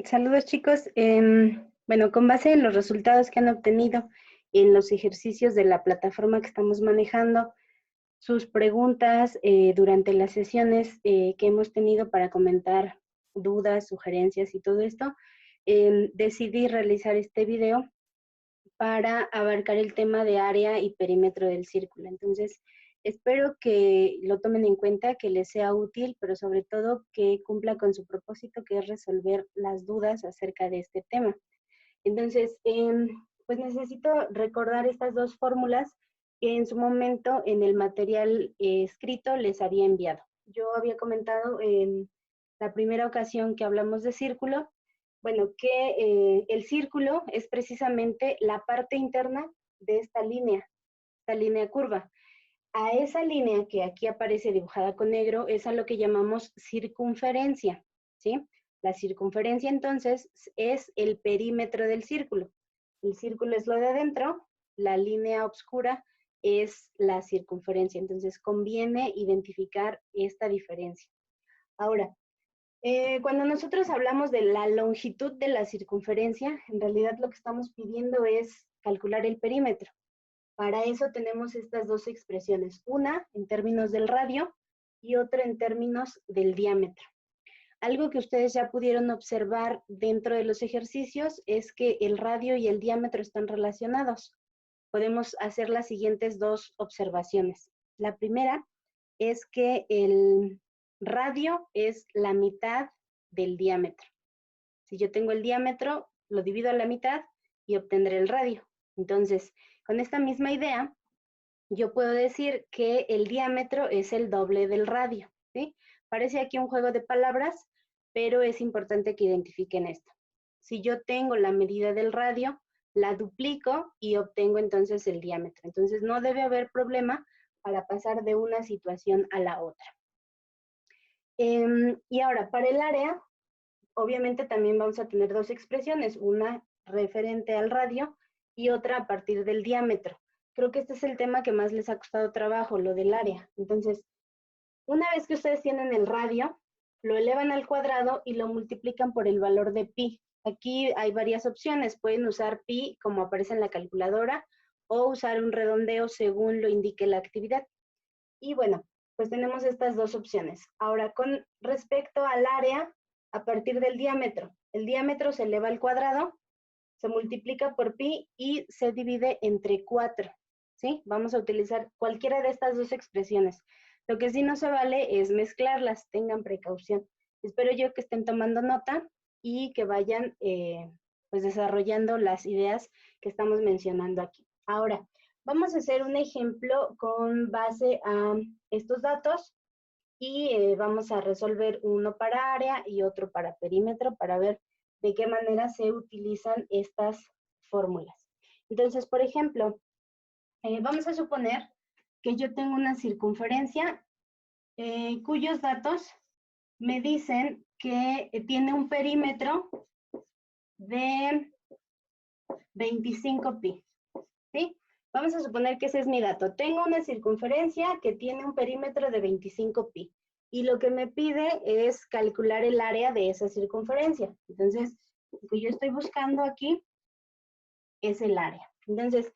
Saludos chicos. Bueno, con base en los resultados que han obtenido en los ejercicios de la plataforma que estamos manejando, sus preguntas durante las sesiones que hemos tenido para comentar dudas, sugerencias y todo esto, decidí realizar este video para abarcar el tema de área y perímetro del círculo. Entonces, espero que lo tomen en cuenta, que les sea útil, pero sobre todo que cumpla con su propósito, que es resolver las dudas acerca de este tema. Entonces, pues necesito recordar estas dos fórmulas que en su momento en el material escrito les había enviado. Yo había comentado en la primera ocasión que hablamos de círculo, bueno, que el círculo es precisamente la parte interna de esta línea curva. A esa línea que aquí aparece dibujada con negro es a lo que llamamos circunferencia, ¿sí? La circunferencia entonces es el perímetro del círculo. El círculo es lo de adentro, la línea oscura es la circunferencia, entonces conviene identificar esta diferencia. Ahora, cuando nosotros hablamos de la longitud de la circunferencia, en realidad lo que estamos pidiendo es calcular el perímetro. Para eso tenemos estas dos expresiones, una en términos del radio y otra en términos del diámetro. Algo que ustedes ya pudieron observar dentro de los ejercicios es que el radio y el diámetro están relacionados. Podemos hacer las siguientes dos observaciones. La primera es que el radio es la mitad del diámetro. Si yo tengo el diámetro, lo divido a la mitad y obtendré el radio. Entonces, con esta misma idea, yo puedo decir que el diámetro es el doble del radio, ¿sí? Parece aquí un juego de palabras, pero es importante que identifiquen esto. Si yo tengo la medida del radio, la duplico y obtengo entonces el diámetro. Entonces no debe haber problema para pasar de una situación a la otra. Y ahora, para el área, obviamente también vamos a tener dos expresiones, una referente al radio y otra a partir del diámetro. Creo que este es el tema que más les ha costado trabajo, lo del área. Entonces, una vez que ustedes tienen el radio, lo elevan al cuadrado y lo multiplican por el valor de pi. Aquí hay varias opciones. Pueden usar pi como aparece en la calculadora o usar un redondeo según lo indique la actividad. Y bueno, pues tenemos estas dos opciones. Ahora, con respecto al área, a partir del diámetro. El diámetro se eleva al cuadrado, se multiplica por pi y se divide entre 4. ¿Sí? Vamos a utilizar cualquiera de estas dos expresiones. Lo que sí no se vale es mezclarlas, tengan precaución. Espero yo que estén tomando nota y que vayan pues desarrollando las ideas que estamos mencionando aquí. Ahora, vamos a hacer un ejemplo con base a estos datos y vamos a resolver uno para área y otro para perímetro para ver de qué manera se utilizan estas fórmulas. Entonces, por ejemplo, vamos a suponer que yo tengo una circunferencia cuyos datos me dicen que tiene un perímetro de 25 pi, ¿sí? Vamos a suponer que ese es mi dato. Tengo una circunferencia que tiene un perímetro de 25 pi y lo que me pide es calcular el área de esa circunferencia. Entonces, lo que yo estoy buscando aquí es el área. Entonces,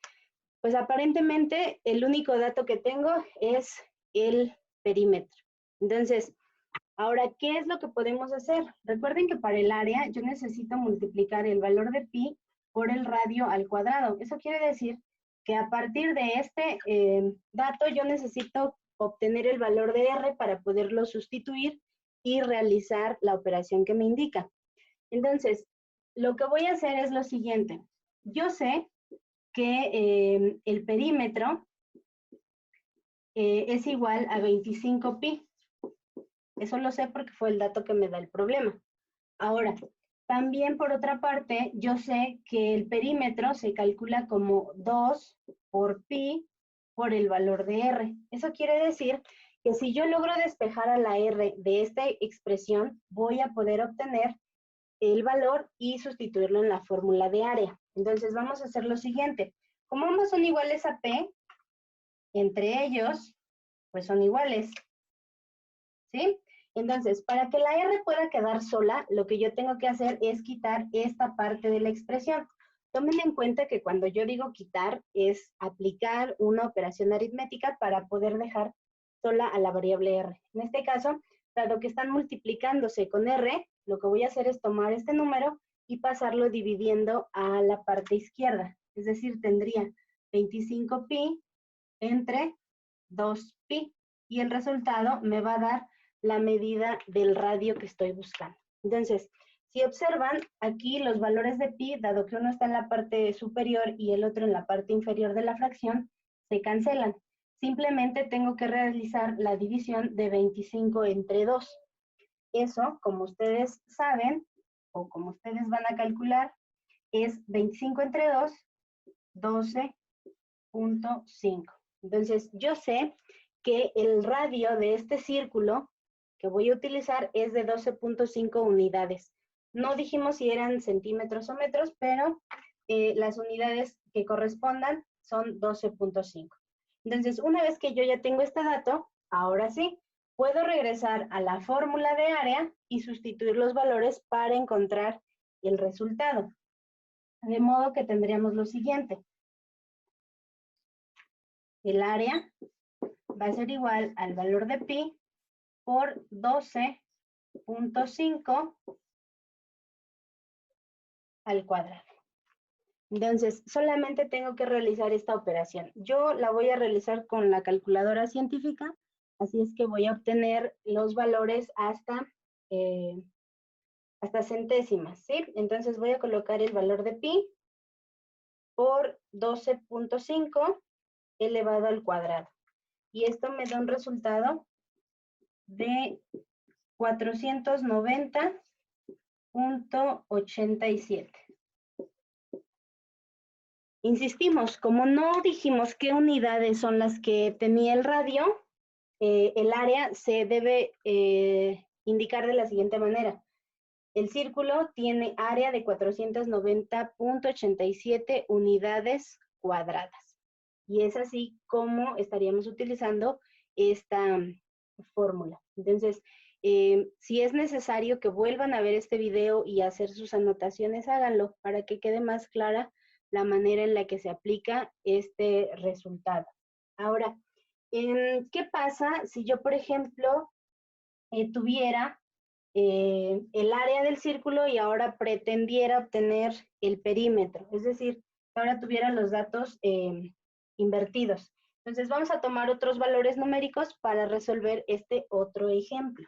pues aparentemente el único dato que tengo es el perímetro. Entonces, ahora, ¿qué es lo que podemos hacer? Recuerden que para el área yo necesito multiplicar el valor de pi por el radio al cuadrado. Eso quiere decir que a partir de este dato yo necesito obtener el valor de r para poderlo sustituir y realizar la operación que me indica. Entonces, lo que voy a hacer es lo siguiente. Yo sé que el perímetro es igual a 25 pi. Eso lo sé porque fue el dato que me da el problema. Ahora, también por otra parte, yo sé que el perímetro se calcula como 2 por pi por el valor de r. Eso quiere decir que si yo logro despejar a la r de esta expresión, voy a poder obtener el valor y sustituirlo en la fórmula de área. Entonces vamos a hacer lo siguiente. Como ambos son iguales a p, entre ellos, pues son iguales, ¿sí? Entonces, para que la R pueda quedar sola, lo que yo tengo que hacer es quitar esta parte de la expresión. Tomen en cuenta que cuando yo digo quitar, es aplicar una operación aritmética para poder dejar sola a la variable R. En este caso, dado que están multiplicándose con R, lo que voy a hacer es tomar este número y pasarlo dividiendo a la parte izquierda. Es decir, tendría 25pi entre 2pi. Y el resultado me va a dar la medida del radio que estoy buscando. Entonces, si observan, aquí los valores de pi, dado que uno está en la parte superior y el otro en la parte inferior de la fracción, se cancelan. Simplemente tengo que realizar la división de 25 entre 2. Eso, como ustedes saben, o como ustedes van a calcular, es 25 entre 2, 12.5. Entonces, yo sé que el radio de este círculo que voy a utilizar es de 12.5 unidades. No dijimos si eran centímetros o metros, pero las unidades que correspondan son 12.5. Entonces, una vez que yo ya tengo este dato, ahora sí, puedo regresar a la fórmula de área y sustituir los valores para encontrar el resultado. De modo que tendríamos lo siguiente. El área va a ser igual al valor de pi por 12.5 al cuadrado. Entonces, solamente tengo que realizar esta operación. Yo la voy a realizar con la calculadora científica, así es que voy a obtener los valores hasta centésimas, ¿sí? Entonces voy a colocar el valor de pi por 12.5 elevado al cuadrado. Y esto me da un resultado de 490.87. Insistimos, como no dijimos qué unidades son las que tenía el radio, el área se debe indicar de la siguiente manera. El círculo tiene área de 490.87 unidades cuadradas. Y es así como estaríamos utilizando esta fórmula. Entonces, si es necesario que vuelvan a ver este video y hacer sus anotaciones, háganlo para que quede más clara la manera en la que se aplica este resultado. Ahora, ¿qué pasa si yo, por ejemplo, tuviera el área del círculo y ahora pretendiera obtener el perímetro? Es decir, que ahora tuviera los datos invertidos. Entonces vamos a tomar otros valores numéricos para resolver este otro ejemplo.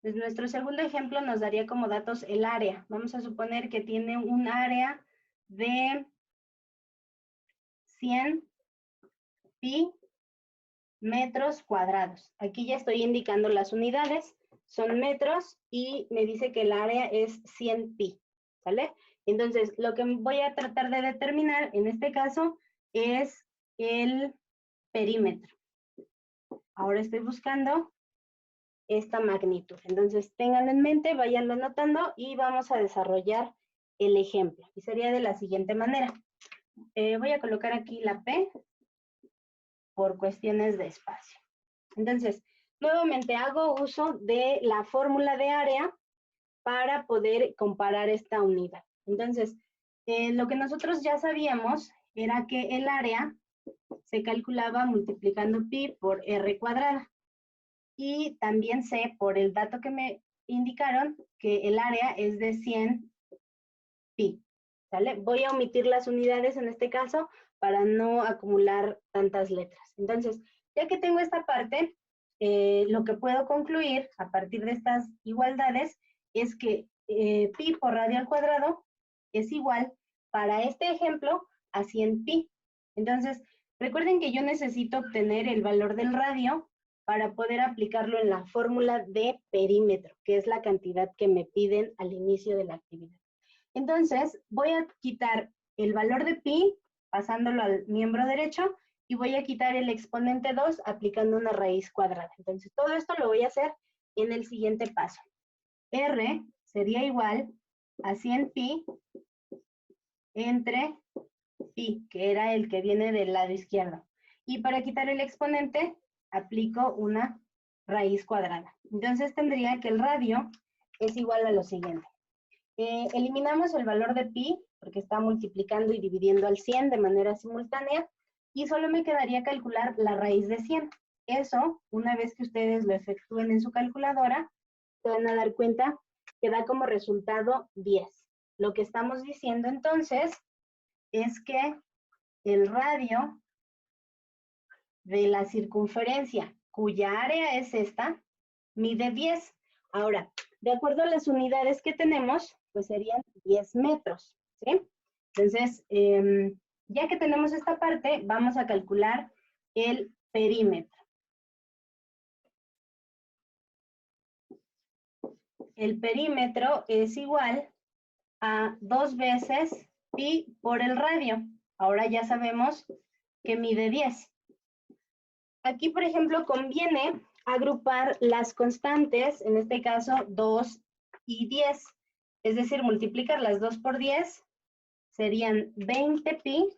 Pues nuestro segundo ejemplo nos daría como datos el área. Vamos a suponer que tiene un área de 100 pi metros cuadrados. Aquí ya estoy indicando las unidades, son metros y me dice que el área es 100 pi, ¿sale? Entonces, lo que voy a tratar de determinar en este caso es el perímetro. Ahora estoy buscando esta magnitud. Entonces, ténganlo en mente, váyanlo anotando y vamos a desarrollar el ejemplo. Y sería de la siguiente manera. Voy a colocar aquí la P por cuestiones de espacio. Entonces, nuevamente hago uso de la fórmula de área para poder comparar esta unidad. Entonces, lo que nosotros ya sabíamos era que el área se calculaba multiplicando pi por r cuadrada. Y también sé, por el dato que me indicaron, que el área es de 100 pi. ¿Sale? Voy a omitir las unidades en este caso para no acumular tantas letras. Entonces, ya que tengo esta parte, lo que puedo concluir a partir de estas igualdades es que pi por radio al cuadrado es igual, para este ejemplo, a 100 pi. Entonces, recuerden que yo necesito obtener el valor del radio para poder aplicarlo en la fórmula de perímetro, que es la cantidad que me piden al inicio de la actividad. Entonces, voy a quitar el valor de pi, pasándolo al miembro derecho, y voy a quitar el exponente 2 aplicando una raíz cuadrada. Entonces, todo esto lo voy a hacer en el siguiente paso. R sería igual a 100 pi entre pi, que era el que viene del lado izquierdo. Y para quitar el exponente, aplico una raíz cuadrada. Entonces tendría que el radio es igual a lo siguiente. Eliminamos el valor de pi, porque está multiplicando y dividiendo al 100 de manera simultánea, y solo me quedaría calcular la raíz de 100. Eso, una vez que ustedes lo efectúen en su calculadora, se van a dar cuenta que da como resultado 10. Lo que estamos diciendo entonces es que el radio de la circunferencia, cuya área es esta, mide 10. Ahora, de acuerdo a las unidades que tenemos, pues serían 10 metros, ¿sí? Entonces, ya que tenemos esta parte, vamos a calcular el perímetro. El perímetro es igual a 2 veces pi por el radio. Ahora ya sabemos que mide 10. Aquí, por ejemplo, conviene agrupar las constantes, en este caso 2 y 10. Es decir, multiplicar las 2 por 10 serían 20 pi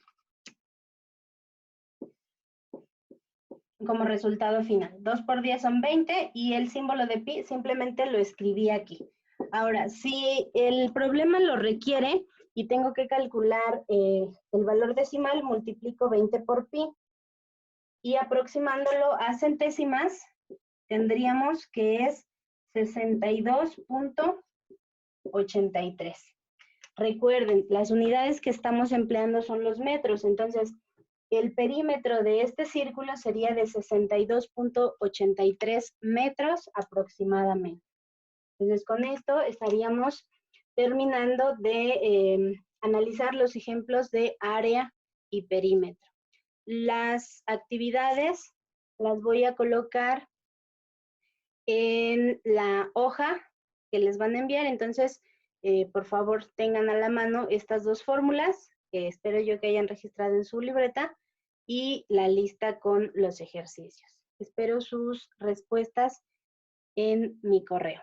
como resultado final. 2 por 10 son 20 y el símbolo de pi simplemente lo escribí aquí. Ahora, si el problema lo requiere y tengo que calcular el valor decimal, multiplico 20 por pi y aproximándolo a centésimas, tendríamos que es 62.83. Recuerden, las unidades que estamos empleando son los metros, entonces el perímetro de este círculo sería de 62.83 metros aproximadamente. Entonces, con esto estaríamos terminando de analizar los ejemplos de área y perímetro. Las actividades las voy a colocar en la hoja que les van a enviar, entonces, por favor, tengan a la mano estas dos fórmulas, que espero yo que hayan registrado en su libreta, y la lista con los ejercicios. Espero sus respuestas en mi correo.